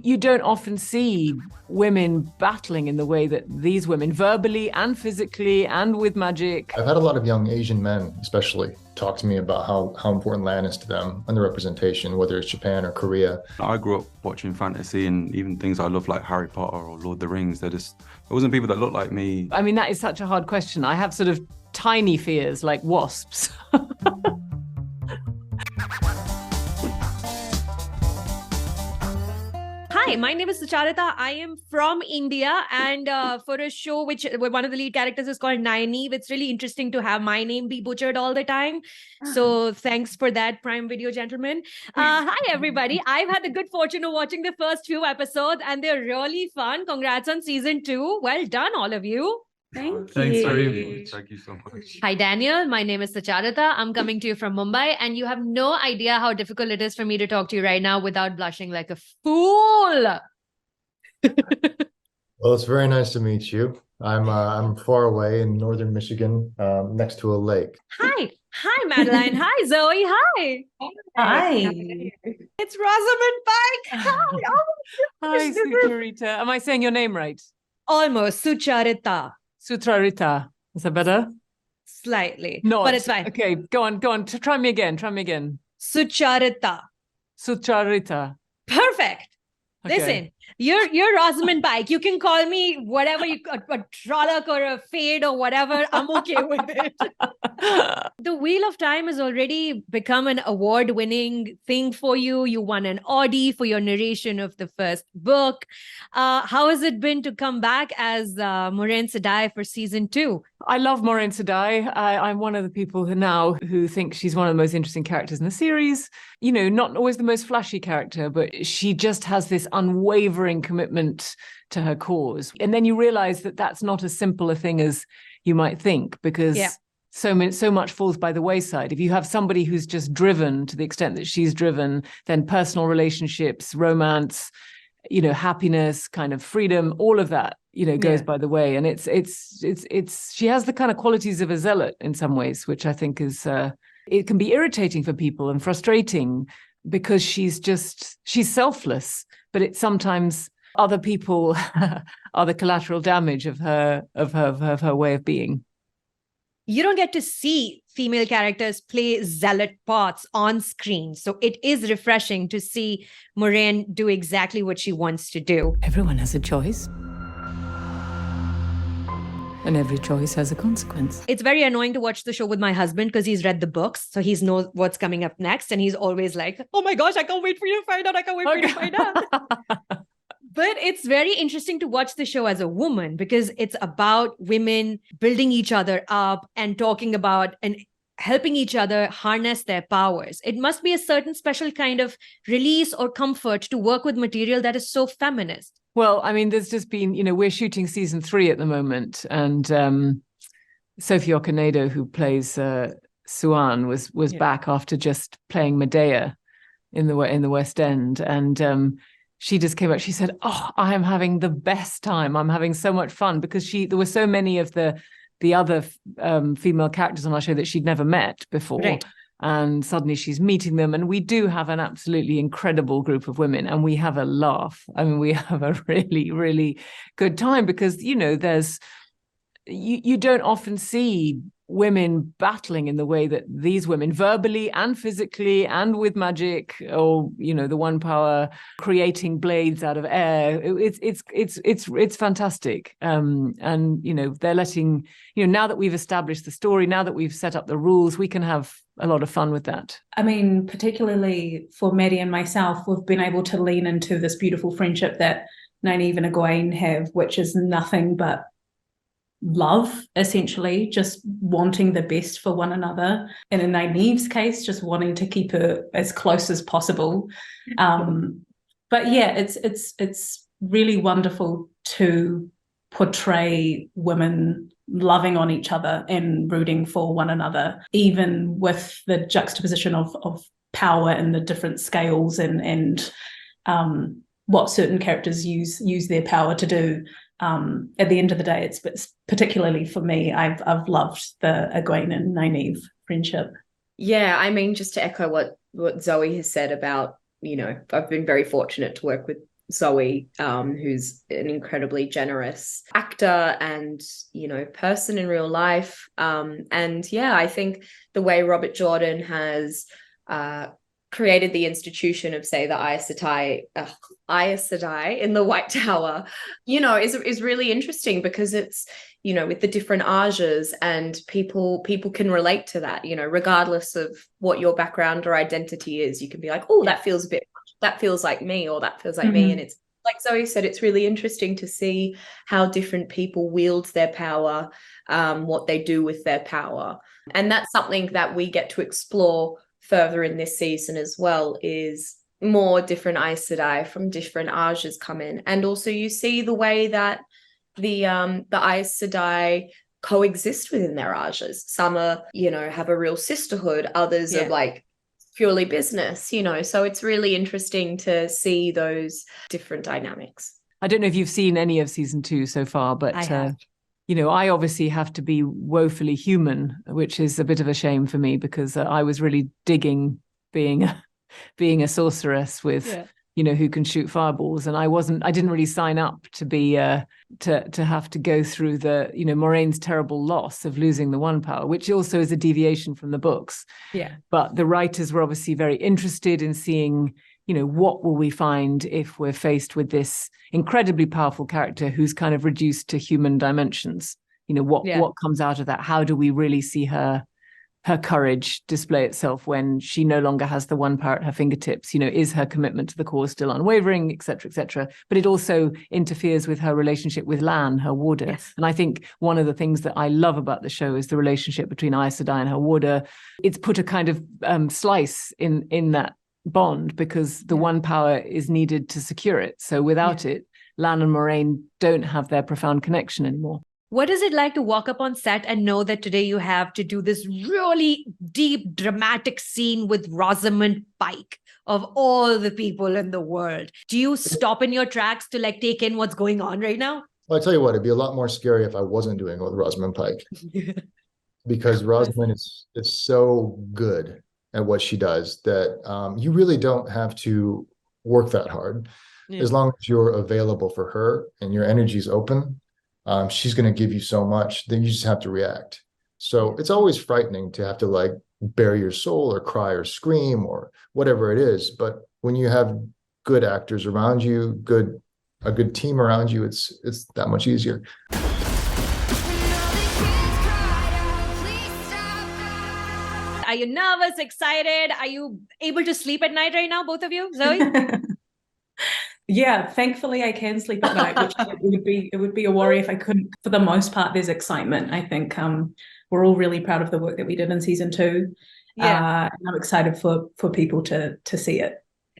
You don't often see women battling in the way that these women, verbally and physically and with magic. I've had a lot of young Asian men, especially, talk to me about how important land is to them and the representation, whether it's Japan or Korea. I grew up watching fantasy and even things I love like Harry Potter or Lord of the Rings. There wasn't people that looked like me. I mean, that is such a hard question. I have sort of tiny fears like wasps. Hi, my name is Sucharita. I am from India, and for a show where one of the lead characters is called Nynaeve, it's really interesting to have my name be butchered all the time. So thanks for that, Prime Video gentlemen. Hi, everybody. I've had the good fortune of watching the first few episodes, and they're really fun. Congrats on season 2. Well done, all of you. Thanks very much. Thank you so much. Hi, Daniel. My name is Sucharita. I'm coming to you from Mumbai, and you have no idea how difficult it is for me to talk to you right now without blushing like a fool. Well, it's very nice to meet you. I'm far away in northern Michigan, next to a lake. Hi, Madeleine. Hi, Zoe. Hi. Hi. It's Rosamund Pike. Hi. Oh, Hi, Sucharita. Am I saying your name right? almost Sucharita. Sucharita. Is that better? Slightly. No, but it's fine. Okay, go on. Try me again. Sucharita. Sucharita. Perfect. Okay. Listen, you're Rosamund Pike. You can call me whatever a Trolloc or a Fade or whatever. I'm okay with it. The Wheel of Time has already become an award-winning thing for you. You won an Audie for your narration of the first book. How has it been to come back as Morraine Sedai for season 2? I love Morraine Sedai. I'm one of the people who think she's one of the most interesting characters in the series. You know, not always the most flashy character, but she just has this unwavering commitment to her cause. And then you realize that that's not as simple a thing as you might think, because so much falls by the wayside. If you have somebody who's just driven to the extent that she's driven, then personal relationships, romance, you know, happiness, kind of freedom, all of that, you know, goes by the way. And it's she has the kind of qualities of a zealot in some ways, which I think is it can be irritating for people and frustrating, because she's selfless, but it's sometimes other people are the collateral damage of her way of being. You don't get to see female characters play zealot parts on screen. So it is refreshing to see Morraine do exactly what she wants to do. Everyone has a choice. And every choice has a consequence. It's very annoying to watch the show with my husband because he's read the books. So he knows what's coming up next. And he's always like, oh my gosh, I can't wait for you to find out. I can't wait for you to find out. But it's very interesting to watch the show as a woman, because it's about women building each other up and talking about and helping each other harness their powers. It must be a certain special kind of release or comfort to work with material that is so feminist. Well, I mean, there's just been, you know, we're shooting season 3 at the moment, and Sophie Okonedo, who plays Suan, was back after just playing Medea in the West End, and she just came out. She said, "Oh, I am having the best time. I'm having so much fun," because there were so many of the other female characters on our show that she'd never met before. Right. And suddenly she's meeting them. And we do have an absolutely incredible group of women, and we have a laugh. I mean, we have a really, really good time, because, you know, you don't often see women battling in the way that these women, verbally and physically and with magic, or, you know, the one power creating blades out of air. It's fantastic. And, you know, they're letting, you know, now that we've established the story, now that we've set up the rules, we can have a lot of fun with that. I mean, particularly for Maddie and myself, we've been able to lean into this beautiful friendship that Nynaeve and Egwene have, which is nothing but love, essentially, just wanting the best for one another. And in Nynaeve's case, just wanting to keep her as close as possible. But yeah, it's really wonderful to portray women loving on each other and rooting for one another, even with the juxtaposition of power and the different scales and what certain characters use their power to do. At the end of the day, it's particularly for me, I've loved the Egwene and Nynaeve friendship. Yeah, I mean, just to echo what Zoe has said about, you know, I've been very fortunate to work with Zoe, who's an incredibly generous actor and, person in real life. And yeah, I think the way Robert Jordan has created the institution of, say, the Aes Sedai in the White Tower, is really interesting, because it's, with the different ages, and people can relate to that, regardless of what your background or identity is. You can be like, oh, that feels that feels like me, or that feels like me. And it's like Zoe said, it's really interesting to see how different people wield their power, what they do with their power. And that's something that we get to explore further in this season as well, is more different Aes Sedai from different ages come in. And also you see the way that the Aes Sedai coexist within their ages. Some are, have a real sisterhood, others are like purely business, so it's really interesting to see those different dynamics. I don't know if you've seen any of season 2 so far, but I have. I obviously have to be woefully human, which is a bit of a shame for me, because I was really digging being a sorceress with, who can shoot fireballs. And I didn't really sign up to be, to have to go through the, Morraine's terrible loss of losing the one power, which also is a deviation from the books. Yeah. But the writers were obviously very interested in seeing, what will we find if we're faced with this incredibly powerful character who's kind of reduced to human dimensions? What comes out of that? How do we really see her courage display itself when she no longer has the one power at her fingertips? Is her commitment to the cause still unwavering, et cetera, et cetera? But it also interferes with her relationship with Lan, her warder. Yes. And I think one of the things that I love about the show is the relationship between Aes Sedai and her warder. It's put a kind of slice in that bond, because the one power is needed to secure it. So without it, Lan and Morraine don't have their profound connection anymore. What is it like to walk up on set and know that today you have to do this really deep, dramatic scene with Rosamund Pike, of all the people in the world? Do you stop in your tracks to take in what's going on right now? Well, I tell you what, it'd be a lot more scary if I wasn't doing it with Rosamund Pike, because Rosamund is so good at what she does that you really don't have to work that hard. As long as you're available for her and your energy is open, she's going to give you so much, then you just have to react. So it's always frightening to have to bare your soul or cry or scream or whatever it is. But when you have good actors around you, a good team around you, it's that much easier. Are you nervous, excited? Are you able to sleep at night right now, both of you, Zoe? Yeah, thankfully I can sleep at night, which it would be a worry if I couldn't. For the most part, there's excitement. I think we're all really proud of the work that we did in season 2. And I'm excited for people to see it.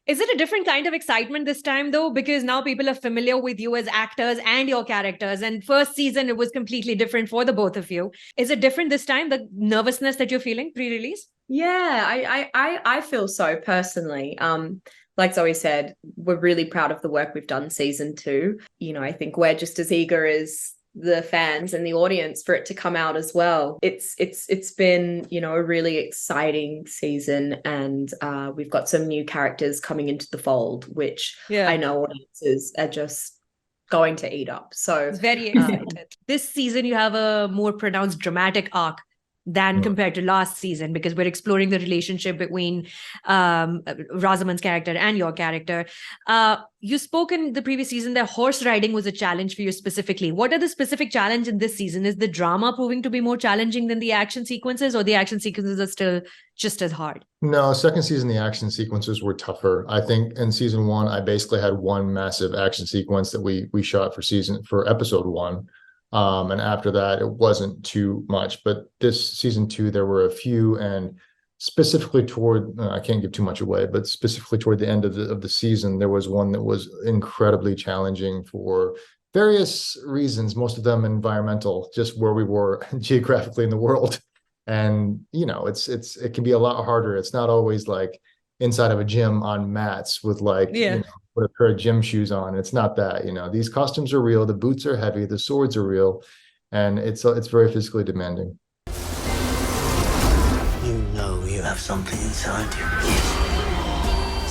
Is it a different kind of excitement this time, though? Because now people are familiar with you as actors and your characters. And first season, it was completely different for the both of you. Is it different this time, the nervousness that you're feeling pre-release? Yeah, I feel so personally. Like Zoe said, we're really proud of the work we've done season 2. I think we're just as eager as the fans and the audience for it to come out as well. It's been, a really exciting season, and we've got some new characters coming into the fold, which I know audiences are just going to eat up. So very excited. This season, you have a more pronounced dramatic arc than compared to last season, because we're exploring the relationship between Rosamund's character and your character. You spoke in the previous season that horse riding was a challenge for you specifically. What are the specific challenge in this season? Is the drama proving to be more challenging than the action sequences, or the action sequences are still just as hard? No, second season, the action sequences were tougher. I think in season 1, I basically had one massive action sequence that we shot for episode 1. And after that, it wasn't too much. But this season 2, there were a few, and specifically toward, I can't give too much away, but specifically toward the end of the season, there was one that was incredibly challenging for various reasons, most of them environmental, just where we were geographically in the world. And, it can be a lot harder. It's not always like inside of a gym on mats with put a pair of gym shoes on. It's not that, these costumes are real. The boots are heavy. The swords are real. And it's very physically demanding. You know you have something inside you.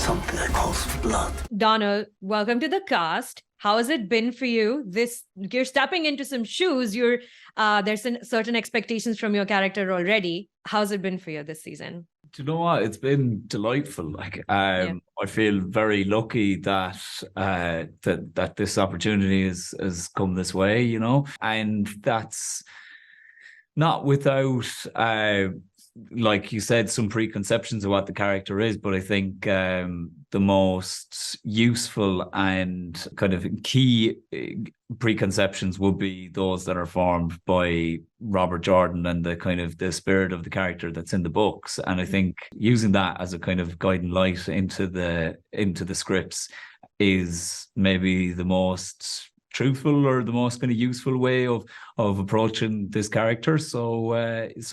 something that calls for blood. Donald, welcome to the cast. How has it been for you? You're stepping into some shoes. There's certain expectations from your character already. How's it been for you this season? Do you know what? It's been delightful. I feel very lucky that that this opportunity has come this way, you know, and that's not without like you said, some preconceptions of what the character is, but I think the most useful and kind of key preconceptions would be those that are formed by Robert Jordan and the kind of the spirit of the character that's in the books. And I think using that as a kind of guiding light into the scripts is maybe the most truthful or the most kind of useful way of approaching this character. So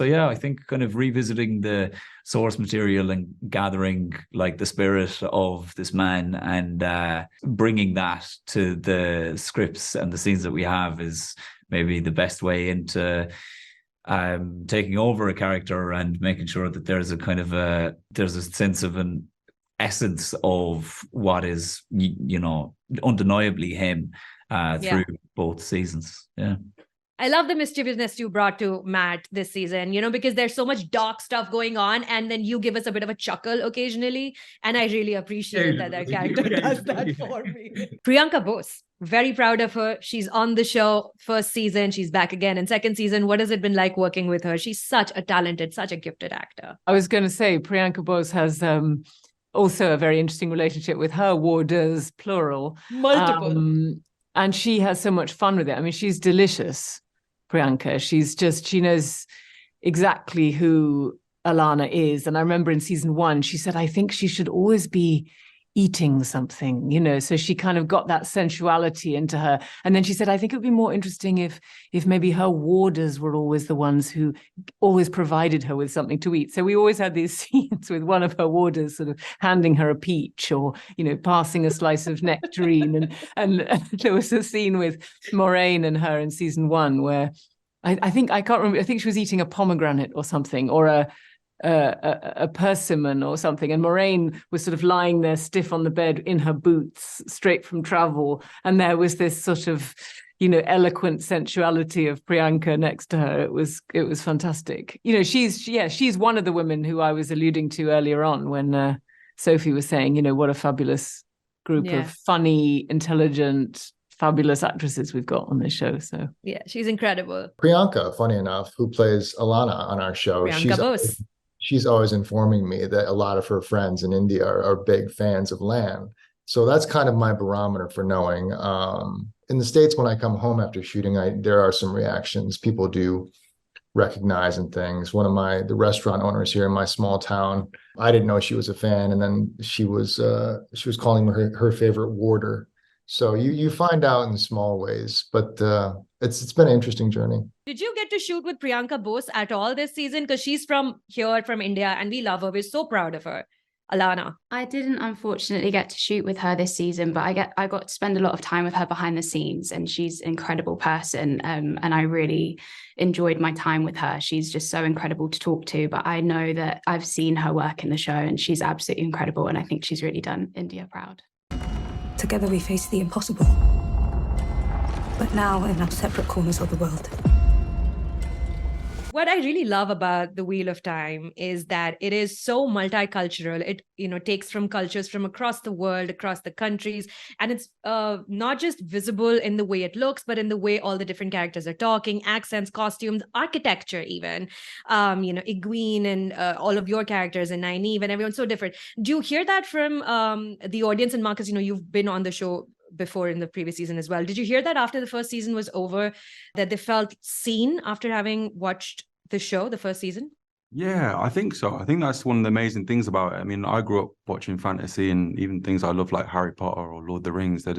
yeah, I think kind of revisiting the source material and gathering like the spirit of this man and bringing that to the scripts and the scenes that we have is maybe the best way into taking over a character and making sure that there's a kind of there's a sense of an essence of what is, you know, undeniably him through both seasons. Yeah. I love the mischievousness you brought to Matt this season, you know, because there's so much dark stuff going on and then you give us a bit of a chuckle occasionally. And I really appreciate that character does that for me. Priyanka Bose, very proud of her. She's on the show first season. She's back again in second season. What has it been like working with her? She's such a talented, such a gifted actor. I was going to say Priyanka Bose has also a very interesting relationship with her warders, plural. Multiple. And she has so much fun with it. I mean, she's delicious, Priyanka. She knows exactly who Alana is. And I remember in season 1, she said, I think she should always be eating something, you know, so she kind of got that sensuality into her. And then she said, I think it would be more interesting if maybe her warders were always the ones who always provided her with something to eat. So we always had these scenes with one of her warders sort of handing her a peach or, you know, passing a slice of nectarine. And there was a scene with Morraine and her in season 1 where I think, I can't remember, I think she was eating a pomegranate or something, or a persimmon or something, and Morraine was sort of lying there stiff on the bed in her boots straight from travel, and there was this sort of, you know, eloquent sensuality of Priyanka next to her. It was fantastic. You know, she's one of the women who I was alluding to earlier on when Sophie was saying, you know, what a fabulous group of funny, intelligent, fabulous actresses we've got on this show. So yeah, she's incredible. Priyanka, funny enough, who plays Alana on our show, Priyanka Bose. She's always informing me that a lot of her friends in India are big fans of Lan. So that's kind of my barometer for knowing. In the States, when I come home after shooting, there are some reactions. People do recognize and things. One of the restaurant owners here in my small town, I didn't know she was a fan, and then she was calling her favorite warder. So you find out in small ways, but it's been an interesting journey. Did you get to shoot with Priyanka Bose at all this season? Because she's from India, and we love her. We're so proud of her. Alana? I didn't unfortunately get to shoot with her this season, but I got to spend a lot of time with her behind the scenes, and she's an incredible person. And I really enjoyed my time with her. She's just so incredible to talk to, but I know that I've seen her work in the show and she's absolutely incredible. And I think she's really done India proud. Together we face the impossible, but now in our separate corners of the world. What I really love about the Wheel of Time is that it is so multicultural. It, you know, takes from cultures from across the world, across the countries, and it's not just visible in the way it looks, but in the way all the different characters are talking, accents, costumes, architecture, even. You know, Egwene and all of your characters, and Nynaeve, and everyone's so different. Do you hear that from the audience? And Marcus, you know, you've been on the show before in the previous season as well. Did you hear that after the first season was over, that they felt seen after having watched the show, the first season? Yeah, I think so. I think that's one of the amazing things about it. I mean, I grew up watching fantasy, and even things I love like Harry Potter or Lord of the Rings, there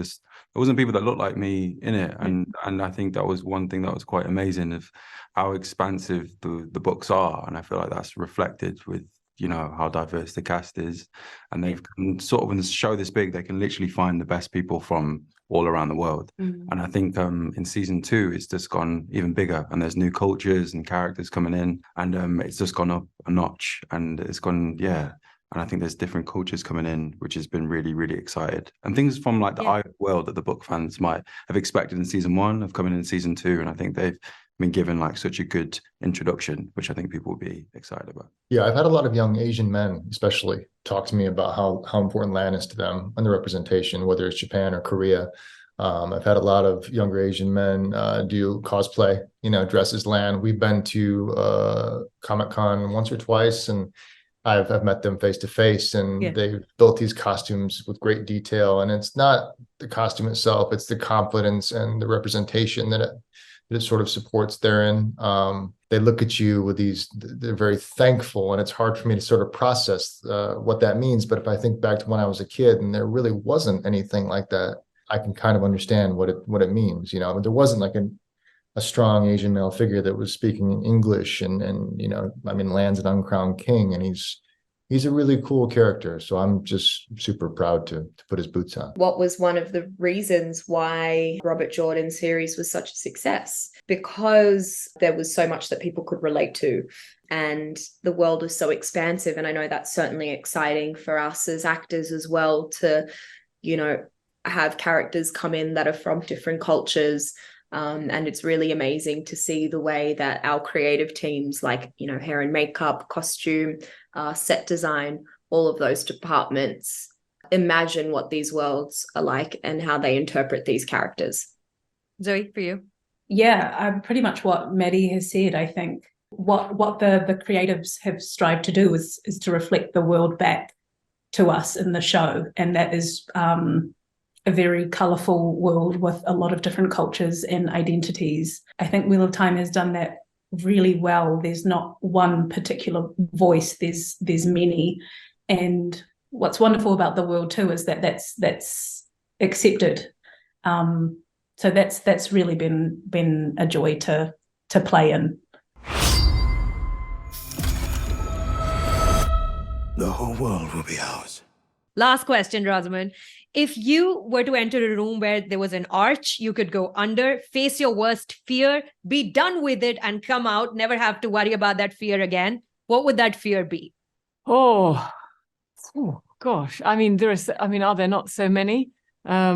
wasn't people that looked like me in it. And I think that was one thing that was quite amazing of how expansive the books are. And I feel like that's reflected with, you know, how diverse the cast is. And they've sort of, when the show this big, they can literally find the best people from all around the world. And I think in season 2, it's just gone even bigger, and there's new cultures and characters coming in, and it's just gone up a notch, and it's gone, And I think there's different cultures coming in, which has been really, really excited. And things from like the eye world that the book fans might have expected in season 1 have come in season 2. And I think they've been given like such a good introduction, which I think people will be excited about. Yeah, I've had a lot of young Asian men, especially, talk to me about how important land is to them and the representation, whether it's Japan or Korea. I've had a lot of younger Asian men do cosplay, dress as land. We've been to Comic-Con once or twice, and I've met them face to face, and they've built these costumes with great detail. And it's not the costume itself; it's the confidence and the representation that it sort of supports therein. They look at you with they're very thankful, and it's hard for me to sort of process what that means. But if I think back to when I was a kid and there really wasn't anything like that, I can kind of understand what it means. There wasn't like a strong Asian male figure that was speaking English and Land's an uncrowned king, and he's a really cool character. So I'm just super proud to put his boots on. What was one of the reasons why Robert Jordan's series was such a success? Because there was so much that people could relate to, and the world was so expansive. And I know that's certainly exciting for us as actors as well to, have characters come in that are from different cultures. And it's really amazing to see the way that our creative teams, like, hair and makeup, costume, set design, all of those departments imagine what these worlds are like and how they interpret these characters. Zoe, for you? Yeah, pretty much what Maddie has said. I think what the creatives have strived to do is to reflect the world back to us in the show. And that is a very colourful world with a lot of different cultures and identities. I think Wheel of Time has done that really well. There's not one particular voice, there's many. And what's wonderful about the world too is that that's accepted. So that's really been a joy to play in. The whole world will be ours. Last question, Rosamund. If you were to enter a room where there was an arch, you could go under, face your worst fear, be done with it, and come out, never have to worry about that fear again, what would that fear be? Oh gosh. I mean, are there not so many? I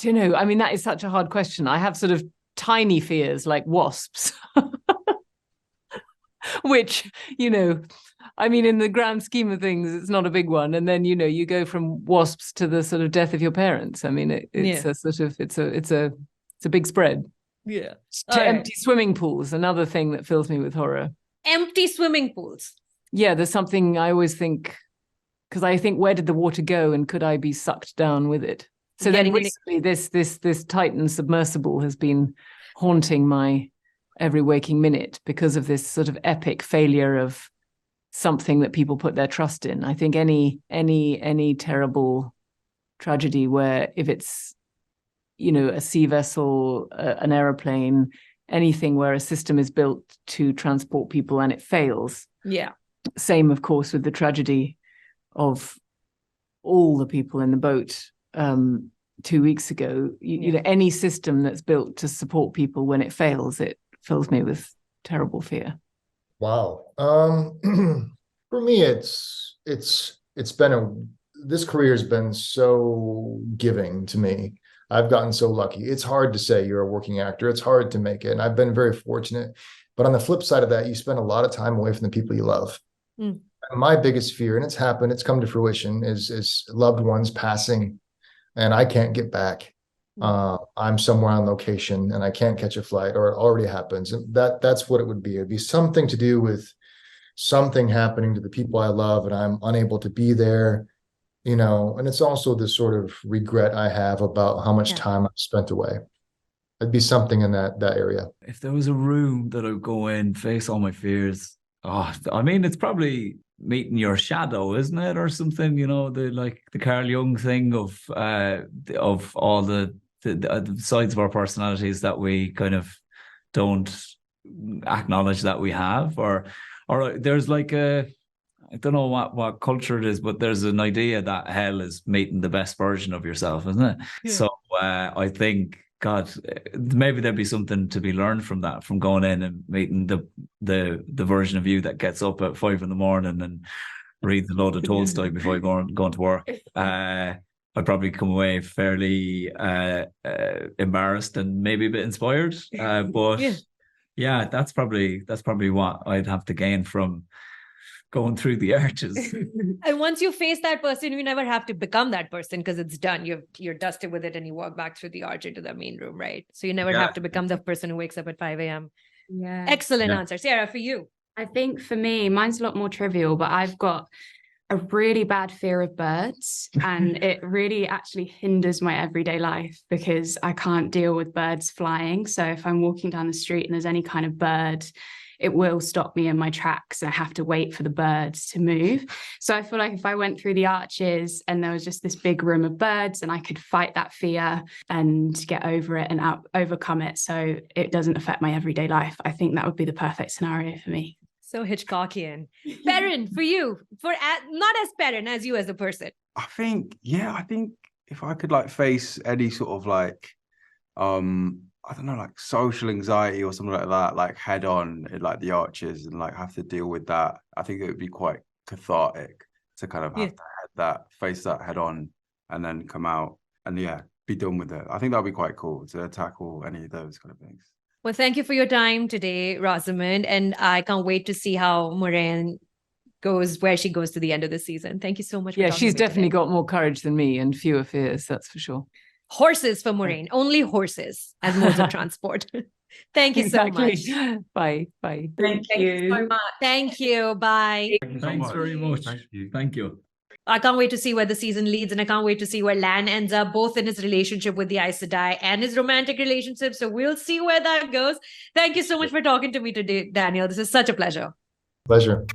don't know. I mean, that is such a hard question. I have sort of tiny fears like wasps, which, I mean, in the grand scheme of things, it's not a big one. And then, you go from wasps to the sort of death of your parents. I mean, it's a big spread. Yeah. Empty swimming pools, another thing that fills me with horror. Empty swimming pools. Yeah, there's something I always think, because I think, where did the water go and could I be sucked down with it? So then recently this Titan submersible has been haunting my every waking minute because of this sort of epic failure of something that people put their trust in. I think any terrible tragedy where, if it's, a sea vessel, an aeroplane, anything where a system is built to transport people and it fails. Yeah. Same, of course, with the tragedy of all the people in the boat 2 weeks ago. Any system that's built to support people, when it fails, it fills me with terrible fear. Wow. For me, this career has been so giving to me. I've gotten so lucky. It's hard to say you're a working actor. It's hard to make it. And I've been very fortunate. But on the flip side of that, you spend a lot of time away from the people you love. Mm. My biggest fear, and it's happened, it's come to fruition, is loved ones passing and I can't get back. I'm somewhere on location and I can't catch a flight, or it already happens. And that's what it would be. It'd be something to do with something happening to the people I love and I'm unable to be there, and it's also this sort of regret I have about how much time I've spent away. It'd be something in that area. If there was a room that I'd go in, face all my fears, it's probably meeting your shadow, isn't it, or something? The Carl Jung thing of all the sides of our personalities that we kind of don't acknowledge that we have, or there's like I don't know what culture it is, but there's an idea that hell is meeting the best version of yourself, isn't it? Yeah. So I think, God, maybe there'd be something to be learned from that, from going in and meeting the version of you that gets up at 5 a.m. and read a load of Tolstoy before going to work. I'd probably come away fairly embarrassed and maybe a bit inspired. But yeah, that's probably what I'd have to gain from going through the arches. And once you face that person, you never have to become that person because it's done. You're dusted with it and you walk back through the arch into the main room, right? So you never have to become the person who wakes up at 5 a.m. Yeah. Excellent answer. Sarah, for you. I think for me, mine's a lot more trivial, but I've got a really bad fear of birds, and it really actually hinders my everyday life because I can't deal with birds flying. So if I'm walking down the street and there's any kind of bird, it will stop me in my tracks and I have to wait for the birds to move. So I feel like if I went through the arches and there was just this big room of birds and I could fight that fear and get over it and overcome it so it doesn't affect my everyday life, I think that would be the perfect scenario for me. So Hitchcockian. Perrin, for you, not as Perrin as you as a person. I think if I could like face any sort of like I don't know, like social anxiety or something like that, like head on in like the arches and like have to deal with that, I think it would be quite cathartic to kind of have to face that head on and then come out and be done with it. I think that would be quite cool to tackle any of those kind of things. Well, thank you for your time today, Rosamund. And I can't wait to see how Morraine goes, where she goes to the end of the season. Thank you so much. Yeah, she's definitely got more courage than me and fewer fears, that's for sure. Horses for Morraine, only horses as modes of transport. Thank you so much. Bye. Thank you so much. Thank you. Bye. Thanks very much. Thank you. I can't wait to see where the season leads, and I can't wait to see where Lan ends up, both in his relationship with the Aes Sedai and his romantic relationship. So we'll see where that goes. Thank you so much for talking to me today, Daniel. This is such a pleasure. Pleasure.